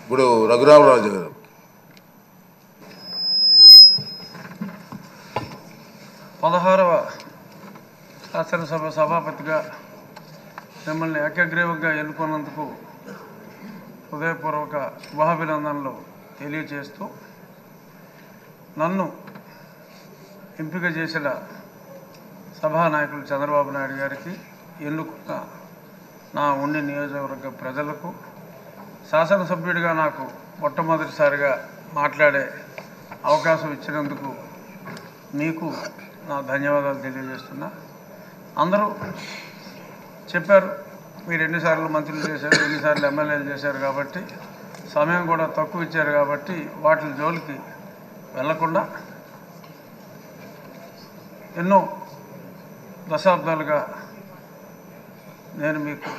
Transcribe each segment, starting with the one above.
ఇప్పుడు రఘురామరాజు గారు. పదహారవ శాసనసభ సభాపతిగా మిమ్మల్ని ఏకగ్రీవంగా ఎన్నుకున్నందుకు హృదయపూర్వక శుభాభినందనలు తెలియజేస్తూ, నన్ను ఎంపిక చేసిన సభానాయకులు చంద్రబాబు నాయుడు గారికి, ఎన్నుకున్న నా ఉండి నియోజకవర్గ ప్రజలకు, శాసనసభ్యుడిగా నాకు మొట్టమొదటిసారిగా మాట్లాడే అవకాశం ఇచ్చినందుకు మీకు నా ధన్యవాదాలు తెలియజేస్తున్నా. అందరూ చెప్పారు, మీరు ఎన్నిసార్లు మంత్రులు చేశారు, ఎన్నిసార్లు ఎమ్మెల్యేలు చేశారు కాబట్టి సమయం కూడా తక్కువ ఇచ్చారు కాబట్టి వాటి జోలికి వెళ్లకుండా ఎన్నో దశాబ్దాలుగా నేను మీకు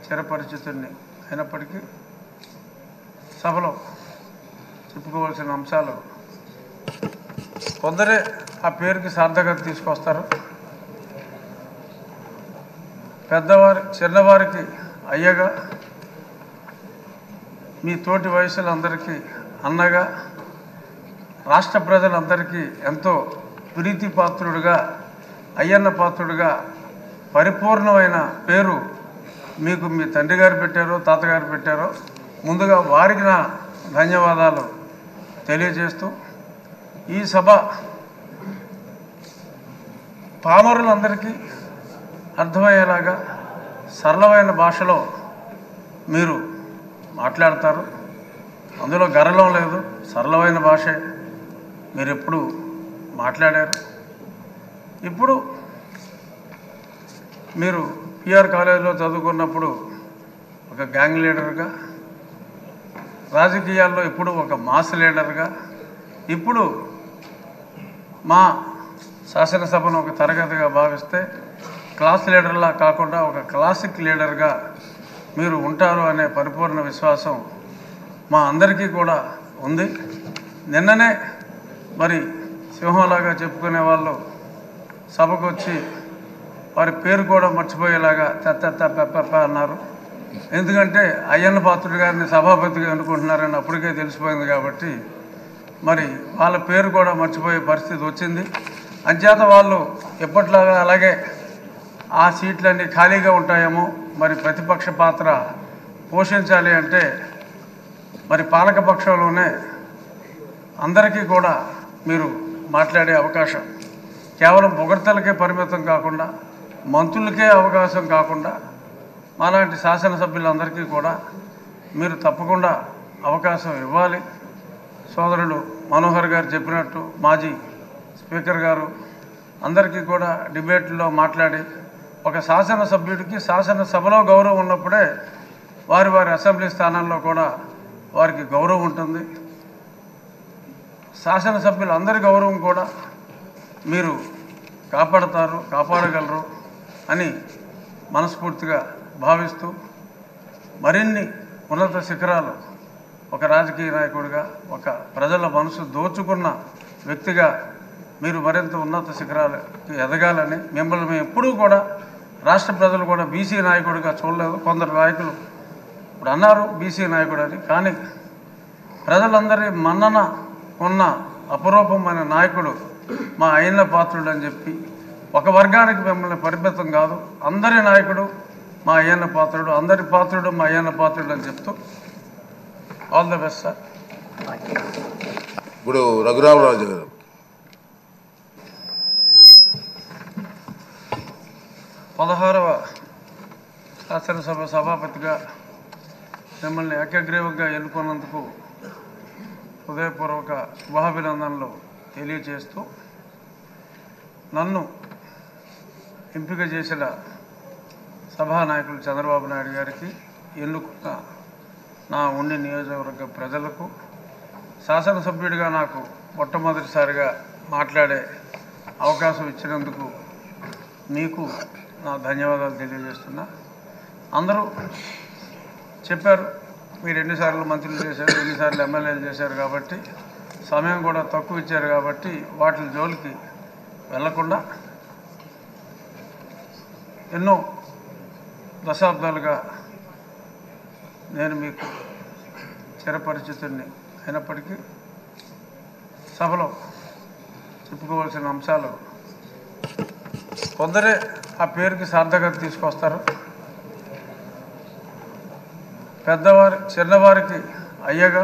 చిరపరిచితుడిని అయినప్పటికీ సభలో చెప్పుకోవాల్సిన అంశాలు కొందరే ఆ పేరుకి సార్థకత తీసుకొస్తారు. చిన్నవారికి అయ్యగా, మీ తోటి వయసులందరికీ అన్నగా, రాష్ట్ర ప్రజలందరికీ ఎంతో ప్రీతిపాత్రుడుగా, అయ్యన్న పాత్రుడుగా పరిపూర్ణమైన పేరు మీకు మీ తండ్రి గారు పెట్టారో తాతగారు పెట్టారో, ముందుగా వారికి నా ధన్యవాదాలు తెలియజేస్తూ, ఈ సభ పామరులందరికీ అర్థమయ్యేలాగా సరళమైన భాషలో మీరు మాట్లాడతారు. అందులో గర్వం లేదు, సరళమైన భాషే మీరు ఎప్పుడు మాట్లాడారు. ఇప్పుడు మీరు పిఆర్ కాలేజీలో చదువుకున్నప్పుడు ఒక గ్యాంగ్ లీడర్గా, రాజకీయాల్లో ఇప్పుడు ఒక మాస్ లీడర్గా, ఇప్పుడు మా శాసనసభను ఒక తరగతిగా భావిస్తే క్లాస్ లీడర్లా కాకుండా ఒక క్లాసిక్ లీడర్గా మీరు ఉంటారు అనే పరిపూర్ణ విశ్వాసం మా అందరికీ కూడా ఉంది. నిన్ననే మరి సింహంలాగా చెప్పుకునే వాళ్ళు సభకు వచ్చి వారి పేరు కూడా మర్చిపోయేలాగా పెప్ప అన్నారు. ఎందుకంటే అయ్యన్న పాత్రుడు గారిని సభాపతిగా ఎన్నుకుంటున్నారని అప్పటికే తెలిసిపోయింది కాబట్టి మరి వాళ్ళ పేరు కూడా మర్చిపోయే పరిస్థితి వచ్చింది. అంచేత వాళ్ళు ఎప్పట్లాగా అలాగే ఆ సీట్లన్నీ ఖాళీగా ఉంటాయేమో, మరి ప్రతిపక్ష పాత్ర పోషించాలి అంటే మరి పాలకపక్షంలోనే అందరికీ కూడా మీరు మాట్లాడే అవకాశం, కేవలం పొగడ్తలకే పరిమితం కాకుండా, మంత్రులకే అవకాశం కాకుండా, మాలాంటి శాసనసభ్యులందరికీ కూడా మీరు తప్పకుండా అవకాశం ఇవ్వాలి. సోదరుడు మనోహర్ గారు చెప్పినట్టు మాజీ స్పీకర్ గారు అందరికీ కూడా డిబేట్లో మాట్లాడి, ఒక శాసనసభ్యుడికి శాసనసభలో గౌరవం ఉన్నప్పుడే వారి వారి అసెంబ్లీ స్థానాల్లో కూడా వారికి గౌరవం ఉంటుంది. శాసనసభ్యులందరి గౌరవం కూడా మీరు కాపాడగలరు అని మనస్ఫూర్తిగా భావిస్తూ, మరిన్ని ఉన్నత శిఖరాలు ఒక రాజకీయ నాయకుడిగా, ఒక ప్రజల మనసు దోచుకున్న వ్యక్తిగా మీరు మరింత ఉన్నత శిఖరాలకి ఎదగాలని, మిమ్మల్ని మేము ఎప్పుడూ కూడా రాష్ట్ర ప్రజలు కూడా బీసీ నాయకుడిగా చూడలేదు. కొందరు నాయకులు ఇప్పుడు అన్నారు బీసీ నాయకుడు అని, కానీ ప్రజలందరి మన్నన ఉన్న అపరూపమైన నాయకుడు మా అయ్యన్న పాత్రుడు అని చెప్పి, ఒక వర్గానికి మిమ్మల్ని పరిమితం కాదు, అందరి నాయకుడు మా అయ్యన్న పాత్రుడు, అందరి పాత్రుడు మా అయ్యన్న పాత్రుడు అని చెప్తూ ఆల్ ద బెస్ట్ సార్. ఇప్పుడు రఘురామరాజు గారు. పదహారవ శాసనసభ సభాపతిగా మిమ్మల్ని ఏకగ్రీవంగా ఎన్నుకున్నందుకు హృదయపూర్వక శుభాభినందనలు తెలియజేస్తూ, నన్ను ఎంపిక చేసిన సభానాయకులు చంద్రబాబు నాయుడు గారికి, ఎన్నుకున్న నా ఉండి నియోజకవర్గ ప్రజలకు, శాసనసభ్యుడిగా నాకు మొట్టమొదటిసారిగా మాట్లాడే అవకాశం ఇచ్చినందుకు మీకు నా ధన్యవాదాలు తెలియజేస్తున్నా. అందరూ చెప్పారు, మీరు ఎన్నిసార్లు మంత్రులు చేశారు, ఎన్నిసార్లు ఎమ్మెల్యేలు చేశారు కాబట్టి సమయం కూడా తక్కువ ఇచ్చారు కాబట్టి వాటి జోలికి వెళ్లకుండా ఎన్నో దశాబ్దాలుగా నేను మీకు చిరపరిచితుడిని అయినప్పటికీ సభలో చెప్పుకోవాల్సిన అంశాలు కొందరే ఆ పేరుకి సార్థకత తీసుకొస్తారు. చిన్నవారికి అయ్యగా,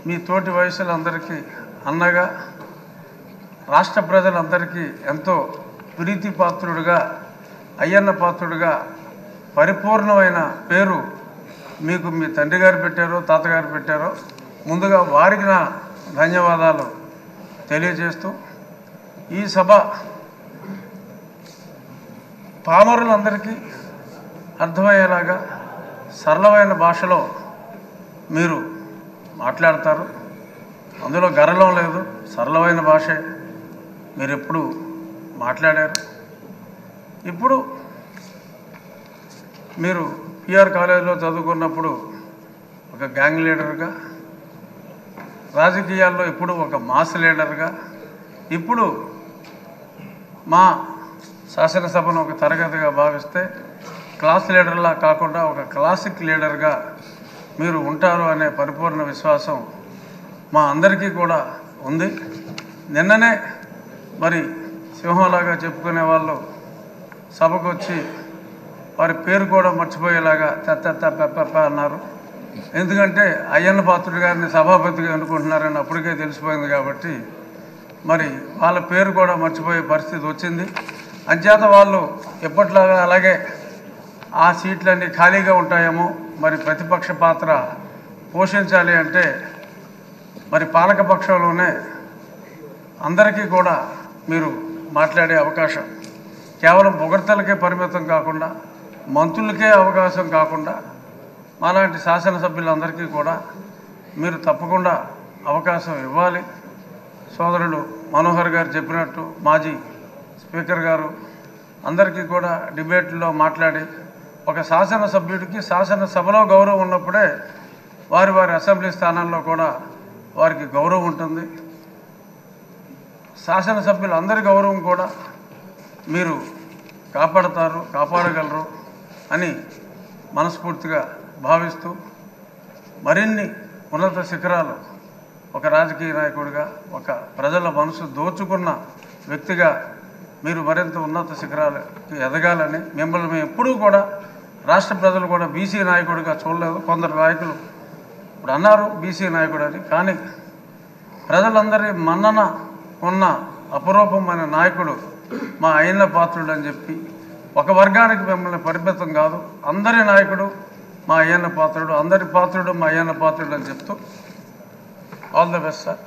మీ తోటి వయసులందరికీ అన్నగా, రాష్ట్ర ప్రజలందరికీ ఎంతో ప్రీతిపాత్రుడుగా, అయ్యన్న పాత్రుడుగా పరిపూర్ణమైన పేరు మీకు మీ తండ్రి గారు పెట్టారో తాతగారు పెట్టారో, ముందుగా వారికి నా ధన్యవాదాలు తెలియజేస్తూ, ఈ సభ పామరులందరికీ అర్థమయ్యేలాగా సరళమైన భాషలో మీరు మాట్లాడతారు. అందులో గరళం లేదు, సరళమైన భాషే మీరు ఎప్పుడు మాట్లాడారు. ఇప్పుడు మీరు పిఆర్ కాలేజీలో చదువుకున్నప్పుడు ఒక గ్యాంగ్ లీడర్గా, రాజకీయాల్లో ఇప్పుడు ఒక మాస్ లీడర్గా, ఇప్పుడు మా శాసనసభను ఒక తరగతిగా భావిస్తే క్లాస్ లీడర్లా కాకుండా ఒక క్లాసిక్ లీడర్గా మీరు ఉంటారు అనే పరిపూర్ణ విశ్వాసం మా అందరికీ కూడా ఉంది. నిన్ననే మరి సింహంలాగా చెప్పుకునే వాళ్ళు సభకు వచ్చి వారి పేరు కూడా మర్చిపోయేలాగా పెప్ప అన్నారు. ఎందుకంటే అయ్యన్న పాత్రుడు గారిని సభాపతిగా అనుకుంటున్నారని అప్పటికే తెలిసిపోయింది కాబట్టి మరి వాళ్ళ పేరు కూడా మర్చిపోయే పరిస్థితి వచ్చింది. అంచేత వాళ్ళు ఎప్పట్లాగా అలాగే ఆ సీట్లన్నీ ఖాళీగా ఉంటాయేమో, మరి ప్రతిపక్ష పాత్ర పోషించాలి అంటే మరి పాలకపక్షంలోనే అందరికీ కూడా మీరు మాట్లాడే అవకాశం, కేవలం పొగడ్తలకే పరిమితం కాకుండా, మంత్రులకే అవకాశం కాకుండా, మాలాంటి శాసనసభ్యులందరికీ కూడా మీరు తప్పకుండా అవకాశం ఇవ్వాలి. సోదరుడు మనోహర్ గారు చెప్పినట్టు మాజీ స్పీకర్ గారు అందరికీ కూడా డిబేట్లో మాట్లాడి, ఒక శాసనసభ్యుడికి శాసనసభలో గౌరవం ఉన్నప్పుడే వారి అసెంబ్లీ స్థానాల్లో కూడా వారికి గౌరవం ఉంటుంది. శాసనసభ్యులందరి గౌరవం కూడా మీరు కాపాడగలరు అని మనస్ఫూర్తిగా భావిస్తూ, మరిన్ని ఉన్నత శిఖరాలు ఒక రాజకీయ నాయకుడిగా, ఒక ప్రజల మనసు దోచుకున్న వ్యక్తిగా మీరు మరింత ఉన్నత శిఖరాలకి ఎదగాలని, మిమ్మల్ని మేము ఎప్పుడూ కూడా రాష్ట్ర ప్రజలు కూడా బీసీ నాయకుడిగా చూడలేదు. కొందరు నాయకులు ఇప్పుడు అన్నారు బీసీ నాయకుడు అని, కానీ ప్రజలందరి మన్నన ఉన్న అపరూపమైన నాయకుడు మా అయ్యన్న పాత్రుడు అని చెప్పి, ఒక వర్గానికి మిమ్మల్ని పరిమితం కాదు, అందరి నాయకుడు మా అయ్యన్న పాత్రుడు, అందరి పాత్రుడు మా అయ్యన్న పాత్రుడు అని చెప్తూ ఆల్ ద బెస్ట్ సార్.